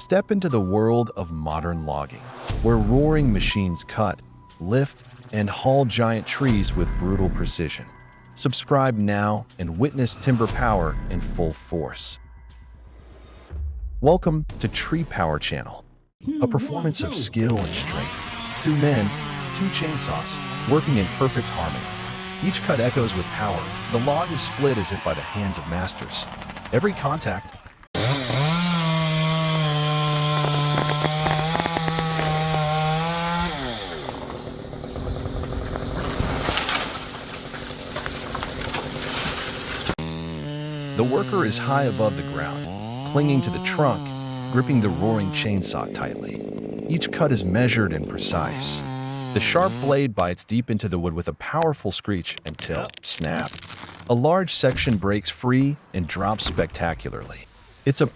Step into the world of modern logging, where roaring machines cut, lift, and haul giant trees with brutal precision. Subscribe now and witness timber power in full force. Welcome to Tree Power Channel, a performance of skill and strength. Two men, two chainsaws, working in perfect harmony. Each cut echoes with power. The log is split as if by the hands of masters. Every contact, the worker is high above the ground, clinging to the trunk, gripping the roaring chainsaw tightly. Each cut is measured and precise. The sharp blade bites deep into the wood with a powerful screech until, snap, a large section breaks free and drops spectacularly. It's a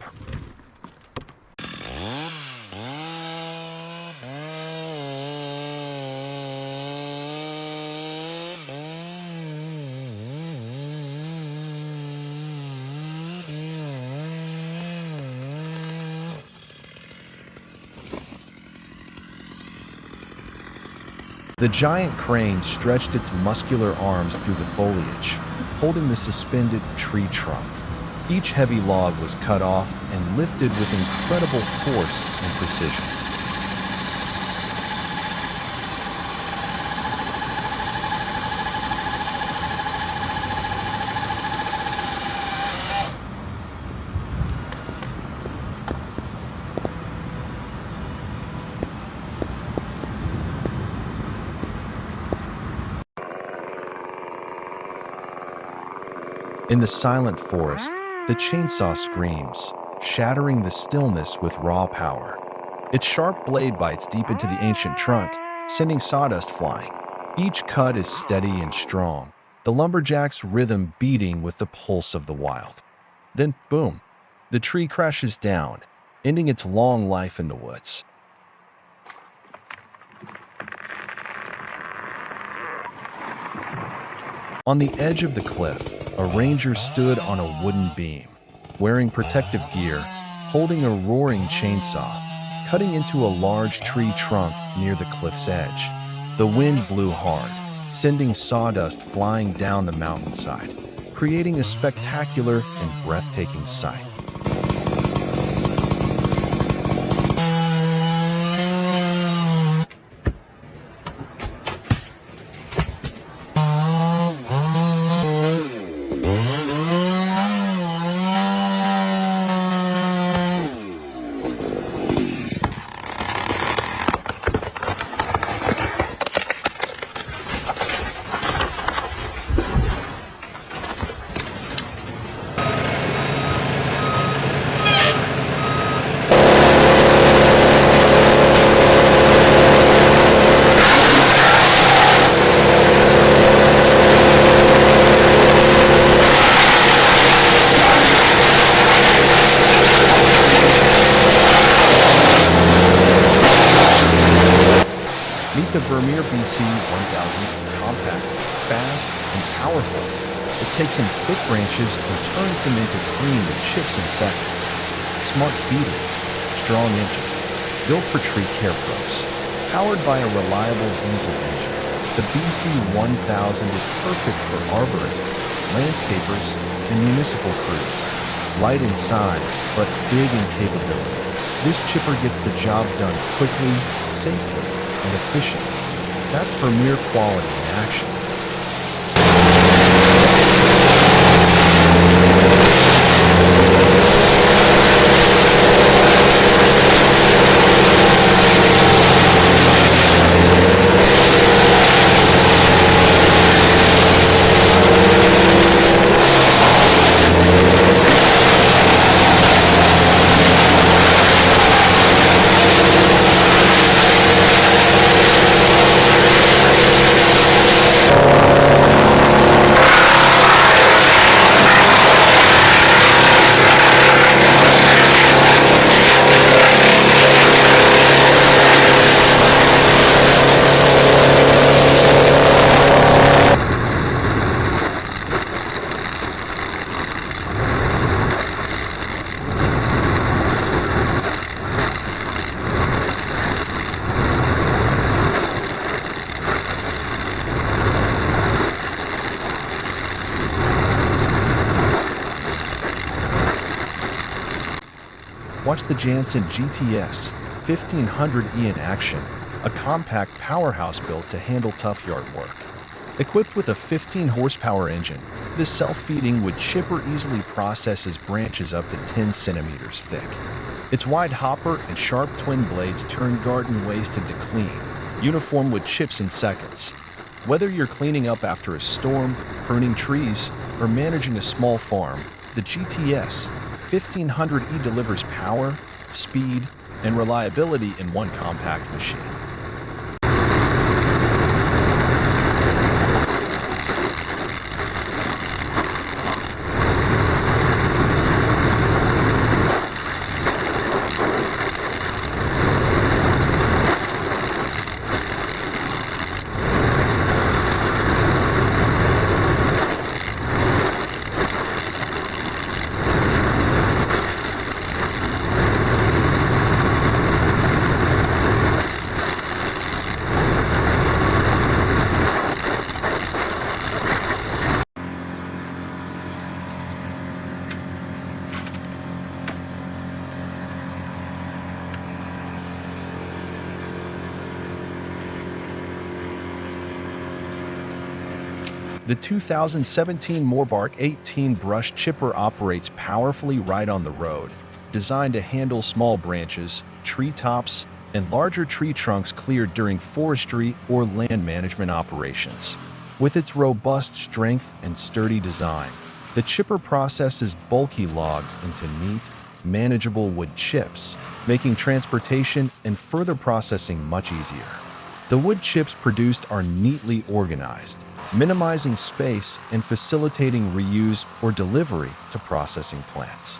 The giant crane stretched its muscular arms through the foliage, holding the suspended tree trunk. Each heavy log was cut off and lifted with incredible force and precision. In the silent forest, the chainsaw screams, shattering the stillness with raw power. Its sharp blade bites deep into the ancient trunk, sending sawdust flying. Each cut is steady and strong, the lumberjack's rhythm beating with the pulse of the wild. Then, boom, the tree crashes down, ending its long life in the woods. On the edge of the cliff, a ranger stood on a wooden beam, wearing protective gear, holding a roaring chainsaw, cutting into a large tree trunk near the cliff's edge. The wind blew hard, sending sawdust flying down the mountainside, creating a spectacular and breathtaking sight. Meet the Vermeer BC 1000, compact, fast, and powerful. It takes in thick branches and turns them into cream that chips in seconds. Smart beating, strong engine, built for tree care pros. Powered by a reliable diesel engine, the BC 1000 is perfect for arborists, landscapers, and municipal crews. Light in size, but big in capability, this chipper gets the job done quickly, safely, and efficient. That's Vermeer quality in action. Watch the Janssen GTS 1500E in action, a compact powerhouse built to handle tough yard work. Equipped with a 15-horsepower engine, this self-feeding wood chipper easily processes branches up to 10 centimeters thick. Its wide hopper and sharp twin blades turn garden waste into clean, uniform wood chips in seconds. Whether you're cleaning up after a storm, pruning trees, or managing a small farm, the GTS 1500E delivers power, speed, and reliability in one compact machine. The 2017 Morbark 18 brush chipper operates powerfully right on the road, designed to handle small branches, tree tops, and larger tree trunks cleared during forestry or land management operations. With its robust strength and sturdy design, the chipper processes bulky logs into neat, manageable wood chips, making transportation and further processing much easier. The wood chips produced are neatly organized, minimizing space and facilitating reuse or delivery to processing plants.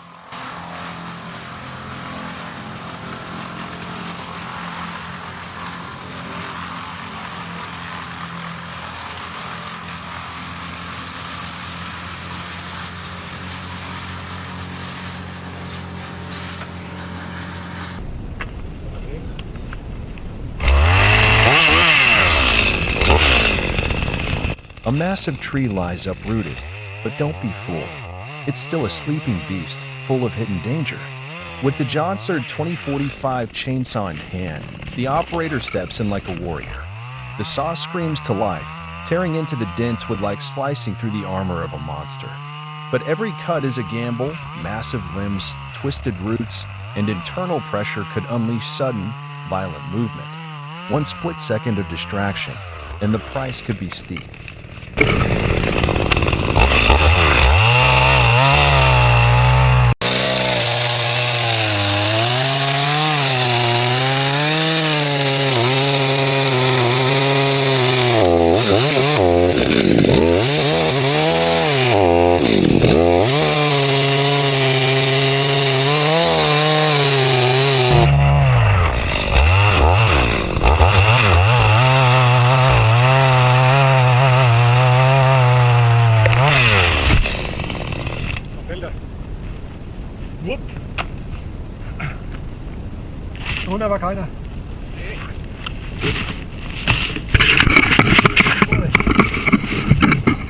A massive tree lies uprooted, but don't be fooled. It's still a sleeping beast, full of hidden danger. With the Johnsard 2045 chainsaw in hand, the operator steps in like a warrior. The saw screams to life, tearing into the dense wood like slicing through the armor of a monster. But every cut is a gamble. Massive limbs, twisted roots, and internal pressure could unleash sudden, violent movement. One split second of distraction, and the price could be steep. Unten war keiner.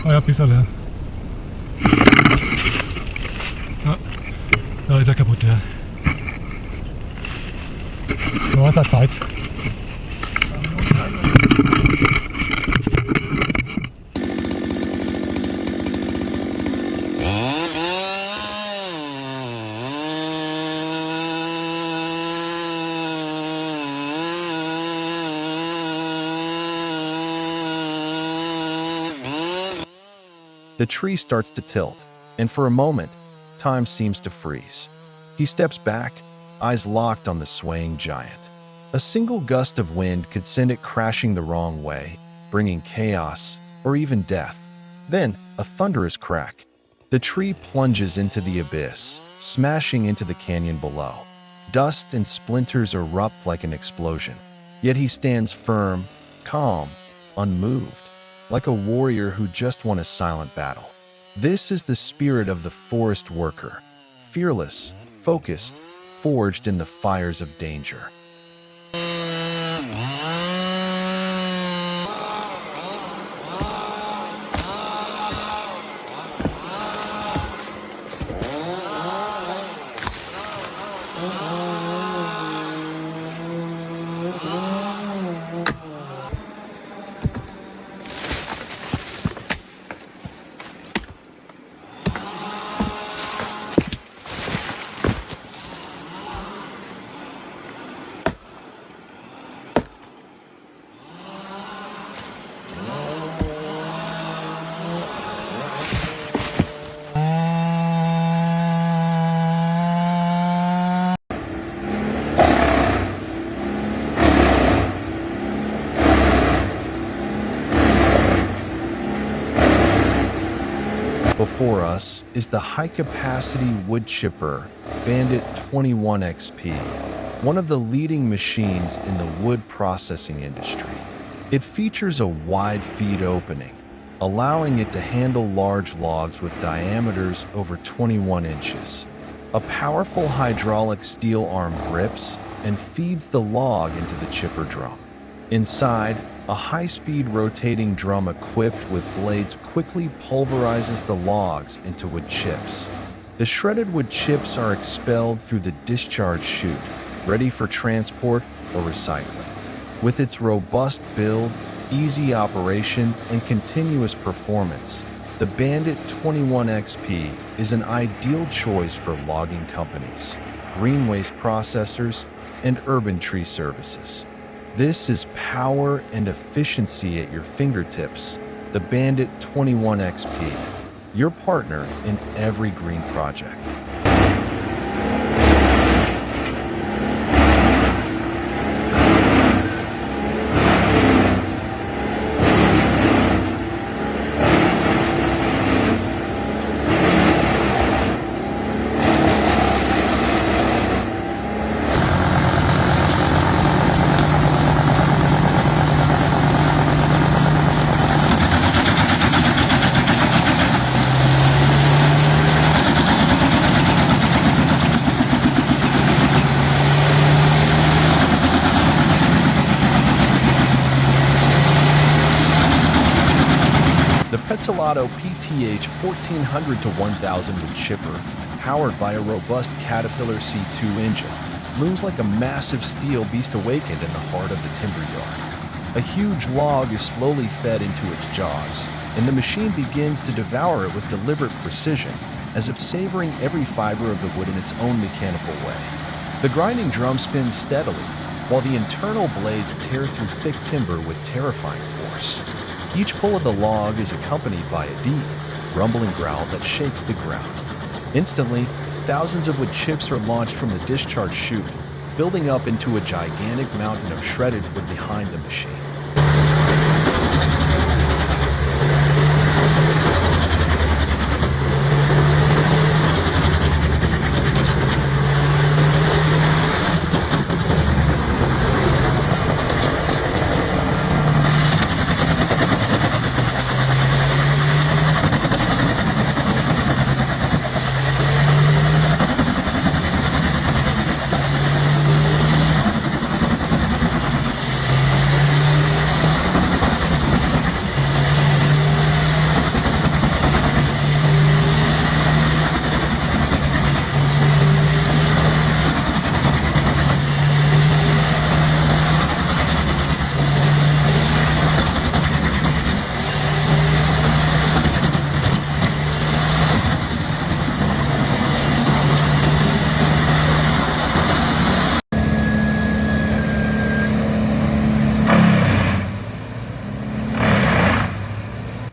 Ah ja, bisschen leer. Ja, da ist er kaputt, ja. Nur ist er Zeit. The tree starts to tilt, and for a moment, time seems to freeze. He steps back, eyes locked on the swaying giant. A single gust of wind could send it crashing the wrong way, bringing chaos or even death. Then, a thunderous crack. The tree plunges into the abyss, smashing into the canyon below. Dust and splinters erupt like an explosion. Yet he stands firm, calm, unmoved, like a warrior who just won a silent battle. This is the spirit of the forest worker, fearless, focused, forged in the fires of danger. before us is the high-capacity wood chipper Bandit 21 XP, one of the leading machines in the wood processing industry. It features a wide feed opening, allowing it to handle large logs with diameters over 21 inches. A powerful hydraulic steel arm grips and feeds the log into the chipper drum. Inside, a high-speed rotating drum equipped with blades quickly pulverizes the logs into wood chips. The shredded wood chips are expelled through the discharge chute, ready for transport or recycling. With its robust build, easy operation, and continuous performance, the Bandit 21 XP is an ideal choice for logging companies, green waste processors, and urban tree services. This is power and efficiency at your fingertips. The Bandit 21 XP, your partner in every green project. Petzolato PTH 1400 to 1000 wood chipper, powered by a robust Caterpillar C2 engine, looms like a massive steel beast awakened in the heart of the timber yard. A huge log is slowly fed into its jaws, and the machine begins to devour it with deliberate precision, as if savoring every fiber of the wood in its own mechanical way. The grinding drum spins steadily, while the internal blades tear through thick timber with terrifying force. Each pull of the log is accompanied by a deep, rumbling growl that shakes the ground. Instantly, thousands of wood chips are launched from the discharge chute, building up into a gigantic mountain of shredded wood behind the machine.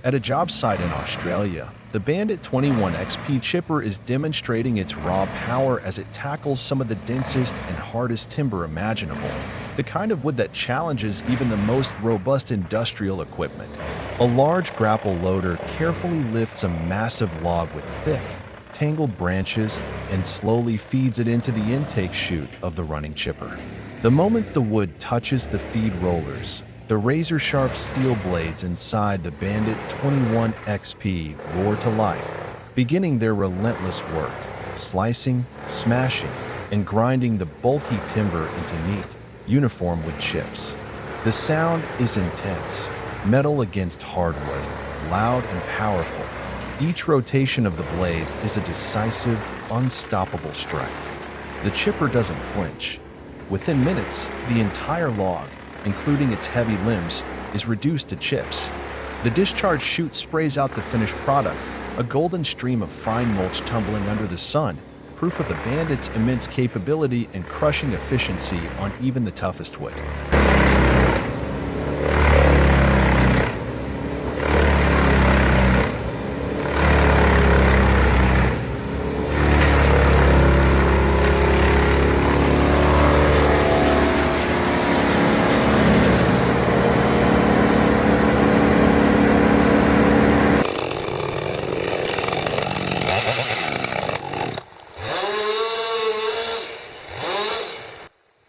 At a job site in Australia, the Bandit 21 XP chipper is demonstrating its raw power as it tackles some of the densest and hardest timber imaginable, the kind of wood that challenges even the most robust industrial equipment. A large grapple loader carefully lifts a massive log with thick, tangled branches and slowly feeds it into the intake chute of the running chipper. The moment the wood touches the feed rollers, the razor-sharp steel blades inside the Bandit 21 XP roar to life, beginning their relentless work, slicing, smashing, and grinding the bulky timber into neat, uniform wood chips. The sound is intense, metal against hardwood, loud and powerful. Each rotation of the blade is a decisive, unstoppable strike. The chipper doesn't flinch. Within minutes, the entire log, including its heavy limbs, is reduced to chips. The discharge chute sprays out the finished product, a golden stream of fine mulch tumbling under the sun, proof of the Bandit's immense capability and crushing efficiency on even the toughest wood.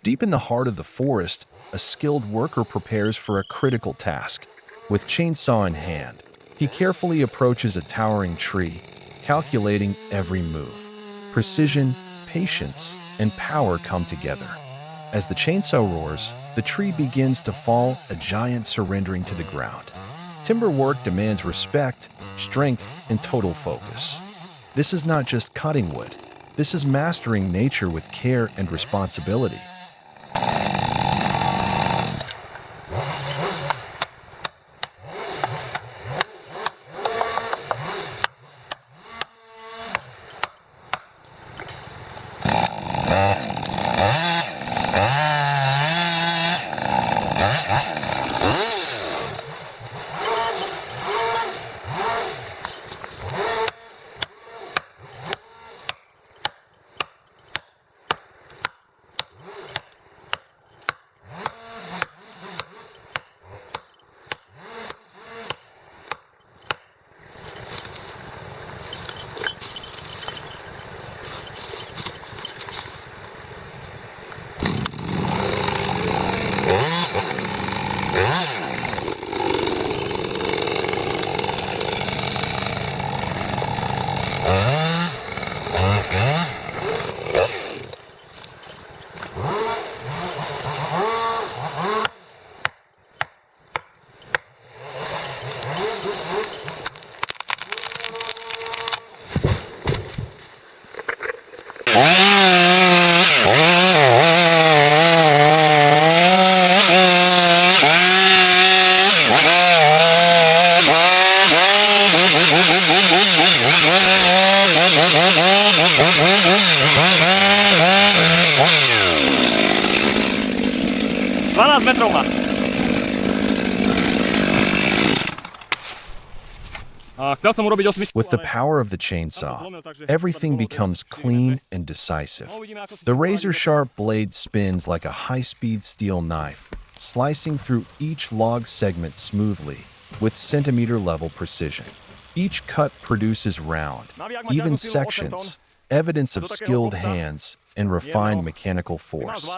Deep in the heart of the forest, a skilled worker prepares for a critical task. With chainsaw in hand, he carefully approaches a towering tree, calculating every move. Precision, patience, and power come together. As the chainsaw roars, the tree begins to fall, a giant surrendering to the ground. Timber work demands respect, strength, and total focus. This is not just cutting wood. This is mastering nature with care and responsibility. With the power of the chainsaw, everything becomes clean and decisive. The razor-sharp blade spins like a high-speed steel knife, slicing through each log segment smoothly, with centimeter-level precision. Each cut produces round, even sections, evidence of skilled hands and refined mechanical force.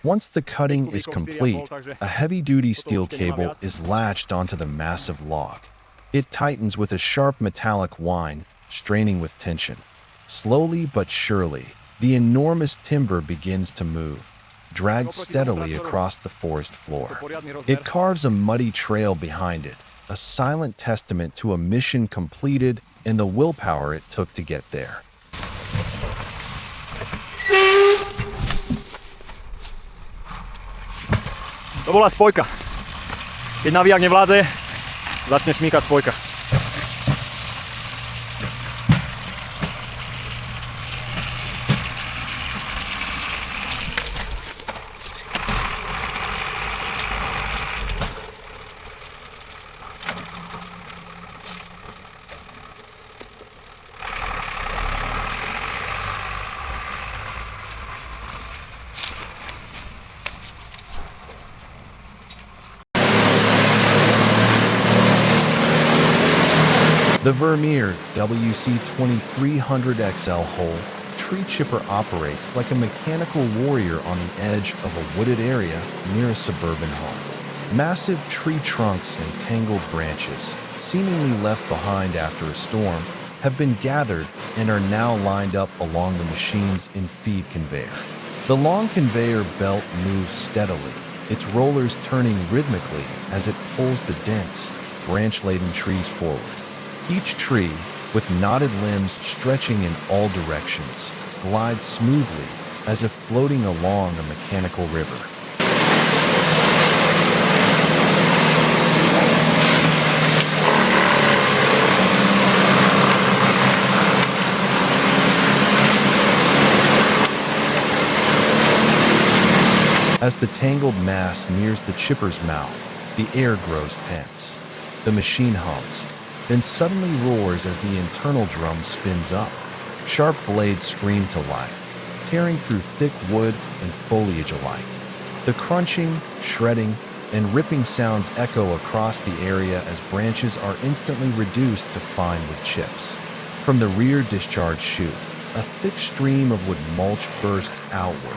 Once the cutting is complete, a heavy-duty steel cable is latched onto the massive log. It tightens with a sharp metallic whine, straining with tension. Slowly but surely, the enormous timber begins to move, dragged steadily across the forest floor. It carves a muddy trail behind it, a silent testament to a mission completed and the willpower it took to get there. To bola spojka. Keď navíjak nevládze, začne šmíkať spojka. The Vermeer WC2300XL Hole tree chipper operates like a mechanical warrior on the edge of a wooded area near a suburban home. Massive tree trunks and tangled branches, seemingly left behind after a storm, have been gathered and are now lined up along the machine's in-feed conveyor. The long conveyor belt moves steadily, its rollers turning rhythmically as it pulls the dense, branch-laden trees forward. Each tree, with knotted limbs stretching in all directions, glides smoothly as if floating along a mechanical river. As the tangled mass nears the chipper's mouth, the air grows tense. The machine hums, then suddenly roars as the internal drum spins up. Sharp blades scream to life, tearing through thick wood and foliage alike. The crunching, shredding, and ripping sounds echo across the area as branches are instantly reduced to fine wood chips. From the rear discharge chute, a thick stream of wood mulch bursts outward,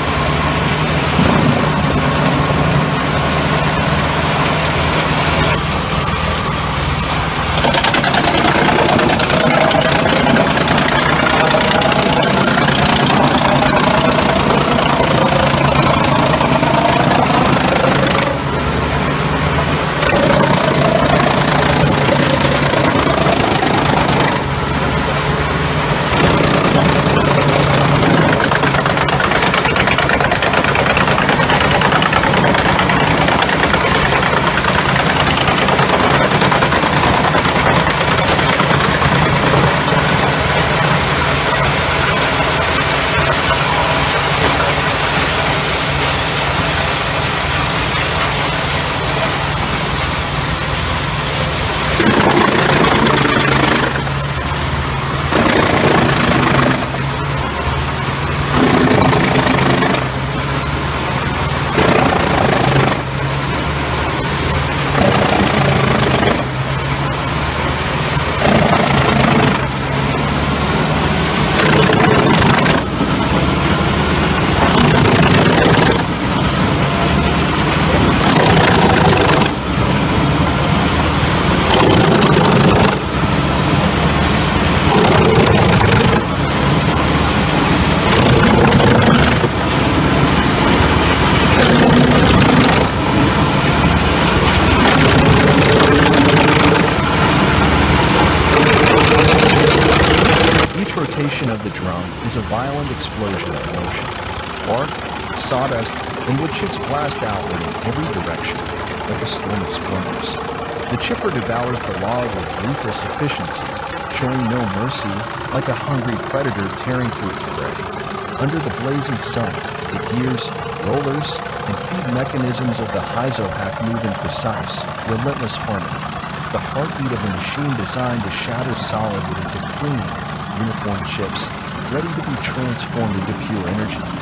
of the drum is a violent explosion of motion. Bark, sawdust, and wood chips blast outward in every direction, like a storm of splinters. The chipper devours the log with ruthless efficiency, showing no mercy, like a hungry predator tearing through its prey. Under the blazing sun, the gears, rollers, and feed mechanisms of the Hack move in precise, relentless harmony. The heartbeat of a machine designed to shatter solid wood into clean, uniform chips, ready to be transformed into pure energy.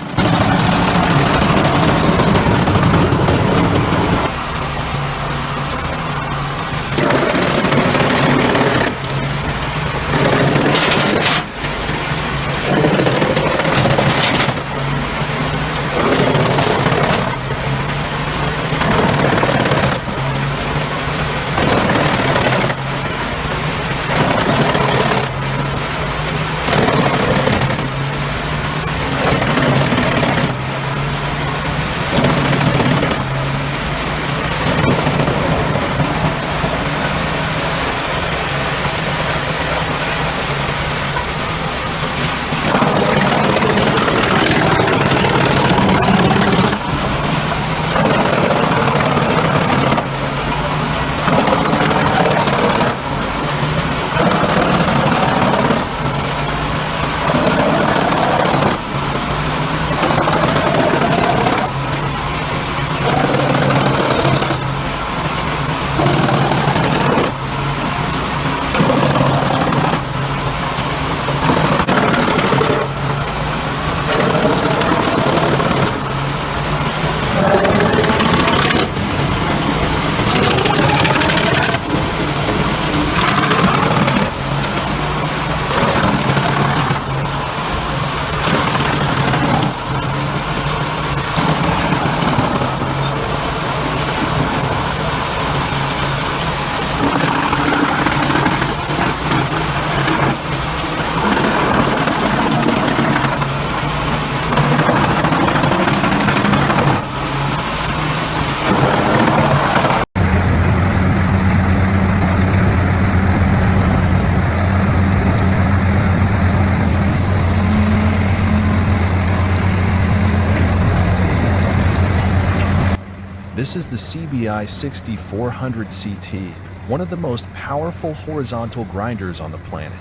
This is the CBI 6400 CT, one of the most powerful horizontal grinders on the planet.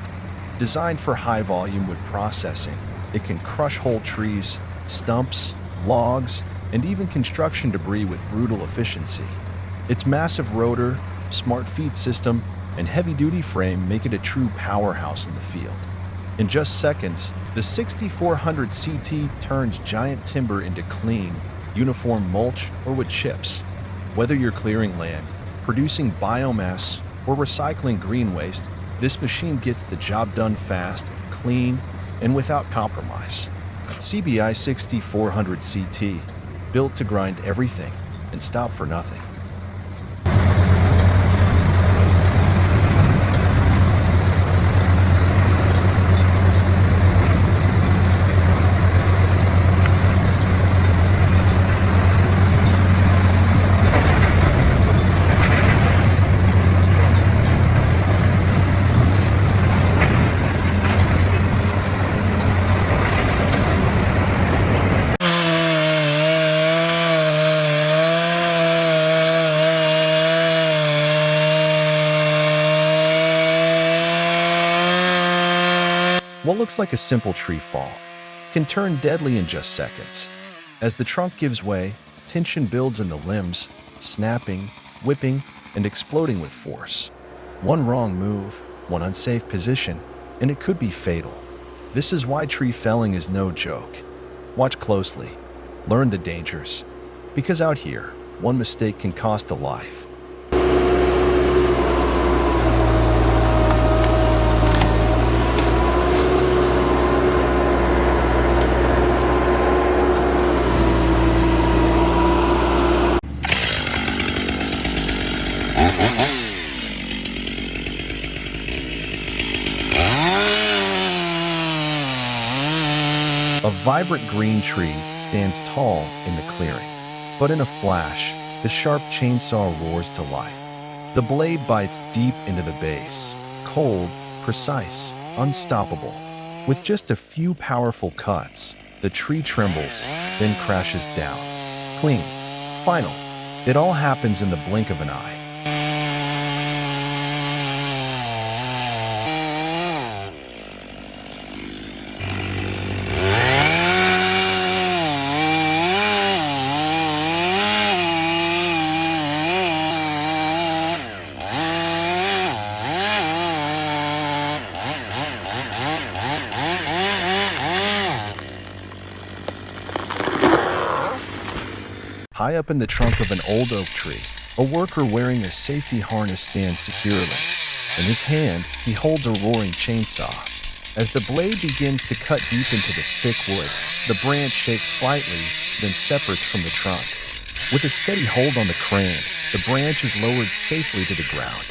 Designed for high-volume wood processing, it can crush whole trees, stumps, logs, and even construction debris with brutal efficiency. Its massive rotor, smart feed system, and heavy-duty frame make it a true powerhouse in the field. In just seconds, the 6400 CT turns giant timber into clean, uniform mulch or wood chips. Whether you're clearing land, producing biomass, or recycling green waste, this machine gets the job done fast, clean, and without compromise. CBI 6400 CT, built to grind everything and stop for nothing. What looks like a simple tree fall can turn deadly in just seconds. As the trunk gives way, tension builds in the limbs, snapping, whipping, and exploding with force. One wrong move, one unsafe position, and it could be fatal. This is why tree felling is no joke. Watch closely, learn the dangers, because out here, one mistake can cost a life. A vibrant green tree stands tall in the clearing, but in a flash, the sharp chainsaw roars to life. The blade bites deep into the base, cold, precise, unstoppable. With just a few powerful cuts, the tree trembles, then crashes down. Clean. Final. It all happens in the blink of an eye. High up in the trunk of an old oak tree, a worker wearing a safety harness stands securely. In his hand, he holds a roaring chainsaw. As the blade begins to cut deep into the thick wood, the branch shakes slightly, then separates from the trunk. With a steady hold on the crane, the branch is lowered safely to the ground.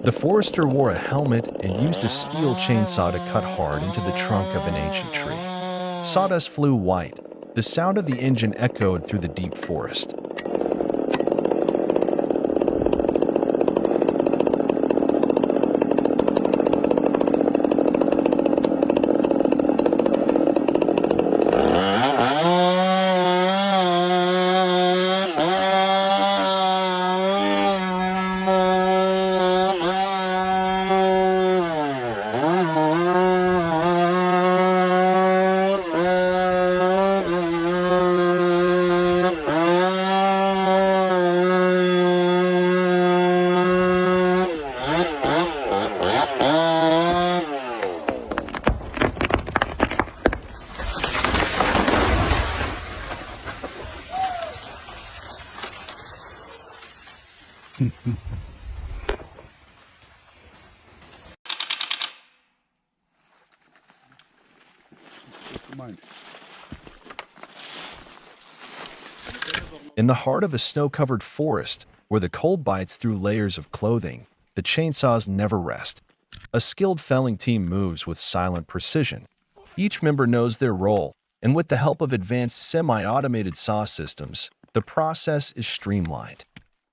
The forester wore a helmet and used a steel chainsaw to cut hard into the trunk of an ancient tree. Sawdust flew white. The sound of the engine echoed through the deep forest. In the heart of a snow-covered forest, where the cold bites through layers of clothing, the chainsaws never rest. A skilled felling team moves with silent precision. Each member knows their role, and with the help of advanced semi-automated saw systems, the process is streamlined.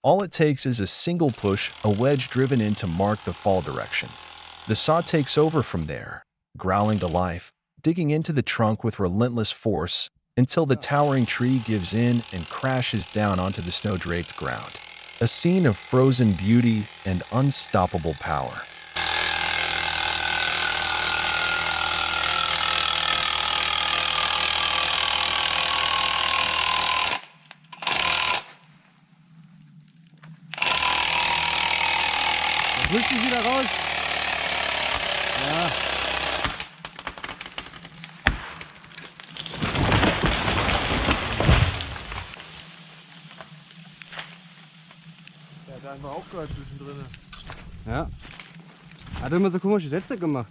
All it takes is a single push, a wedge driven in to mark the fall direction. The saw takes over from there, growling to life, digging into the trunk with relentless force until the towering tree gives in and crashes down onto the snow-draped ground. A scene of frozen beauty and unstoppable power. Drück dich wieder raus. Ja. Der hat einfach aufgehört zwischendrin. Ja. Hat immer so komische Sätze gemacht.